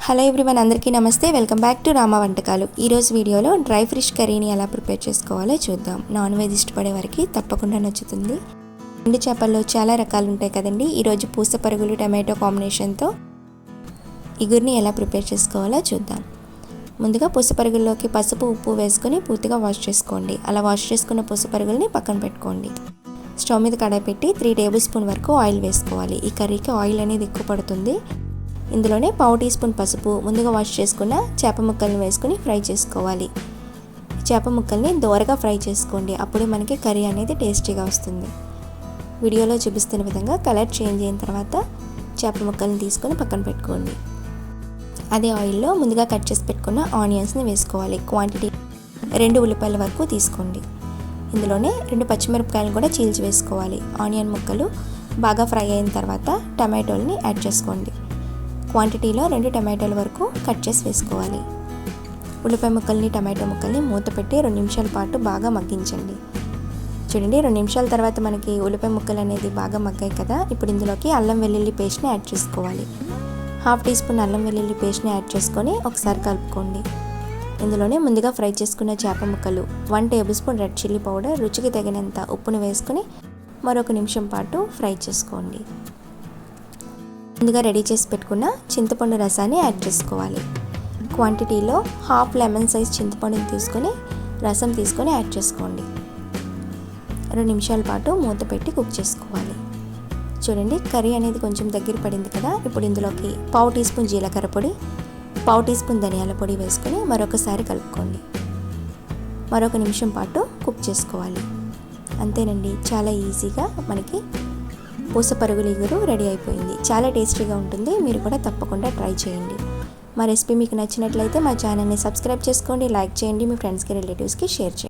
Hello everyone, అందరికీ నమస్తే. Welcome back to Rama వంటకాలు. ఈరోజు వీడియోలో డ్రై ఫిష్ కర్రీని ఎలా ప్రిపేర్ చేసుకోవాలో చూద్దాం. నాన్ వెజ్ ఇష్టపడే వారికి తప్పకుండా నచ్చుతుంది. ఎండు చేపల్లో చాలా రకాలు ఉంటాయి కదండి. ఈరోజు పూస పరుగులు టమాటో కాంబినేషన్తో ఇగురిని ఎలా ప్రిపేర్ చేసుకోవాలో చూద్దాం. ముందుగా పూస పరుగుల్లోకి పసుపు ఉప్పు వేసుకొని పూర్తిగా వాష్ చేసుకోండి. అలా వాష్ చేసుకున్న పూస పరుగుల్ని పక్కన పెట్టుకోండి. స్టవ్ మీద కడాయి పెట్టి 3 టేబుల్ స్పూన్ వరకు ఆయిల్ వేసుకోవాలి. ఈ కర్రీకి ఆయిల్ అనేది ఎక్కువ పడుతుంది. ఇందులోనే 1/2 టీ స్పూన్ పసుపు, ముందుగా వాష్ చేసుకున్న చేప ముక్కల్ని వేసుకుని ఫ్రై చేసుకోవాలి. చేప ముక్కల్ని దోరగా ఫ్రై చేసుకోండి. అప్పుడే మనకి కర్రీ అనేది టేస్టీగా వస్తుంది. వీడియోలో చూపిస్తున్న విధంగా కలర్ చేంజ్ అయిన తర్వాత చేప ముక్కల్ని తీసుకొని పక్కన పెట్టుకోండి. అదే ఆయిల్లో ముందుగా కట్ చేసి పెట్టుకున్న ఆనియన్స్ని వేసుకోవాలి. క్వాంటిటీ 2 ఉల్లిపాయల వరకు తీసుకోండి. ఇందులోనే 2 పచ్చిమిరపకాయలు కూడా చీల్చి వేసుకోవాలి. ఆనియన్ ముక్కలు బాగా ఫ్రై అయిన తర్వాత టమాటోల్ని యాడ్ చేసుకోండి. క్వాంటిటీలో 2 టమాటోల వరకు కట్ చేసి వేసుకోవాలి. ఉల్లిపాయ ముక్కల్ని టమాటో ముక్కల్ని మూత పెట్టి 2 నిమిషాల పాటు బాగా మగ్గించండి. చూడండి, 2 నిమిషాల తర్వాత మనకి ఉల్లిపాయ ముక్కలు అనేది బాగా మగ్గాయి కదా. ఇప్పుడు ఇందులోకి అల్లం వెల్లుల్లి పేస్ట్ని యాడ్ చేసుకోవాలి. 1/2 టీ స్పూన్ అల్లం వెల్లుల్లి పేస్ట్ని యాడ్ చేసుకొని ఒకసారి కలుపుకోండి. ఇందులోనే ముందుగా ఫ్రై చేసుకున్న చేప ముక్కలు, 1 table spoon red chilli powder, రుచికి తగినంత ఉప్పును వేసుకొని మరొక నిమిషం పాటు ఫ్రై చేసుకోండి. ముందుగా రెడీ చేసి పెట్టుకున్న చింతపండు రసాన్ని యాడ్ చేసుకోవాలి. క్వాంటిటీలో 1/2 లెమన్ సైజ్ చింతపండుని తీసుకొని రసం తీసుకొని యాడ్ చేసుకోండి. 2 నిమిషాల పాటు మూత పెట్టి కుక్ చేసుకోవాలి. చూడండి, కర్రీ అనేది కొంచెం దగ్గర పడింది కదా. ఇప్పుడు ఇందులోకి 1/2 టీ స్పూన్ జీలకర్ర పొడి, 1/2 టీ స్పూన్ ధనియాల పొడి వేసుకొని మరొకసారి కలుపుకోండి. మరొక నిమిషం పాటు కుక్ చేసుకోవాలి. అంతేనండి, చాలా ఈజీగా మనకి పూస పరుగుల ఇగురు రెడీ అయిపోయింది. చాలా టేస్టీగా ఉంటుంది. మీరు కూడా తప్పకుండా ట్రై చేయండి. మా రెసిపీ మీకు నచ్చినట్లయితే మా ఛానల్ని సబ్స్క్రైబ్ చేసుకోండి, లైక్ చేయండి, మీ ఫ్రెండ్స్కి రిలేటివ్స్కి షేర్ చేయండి.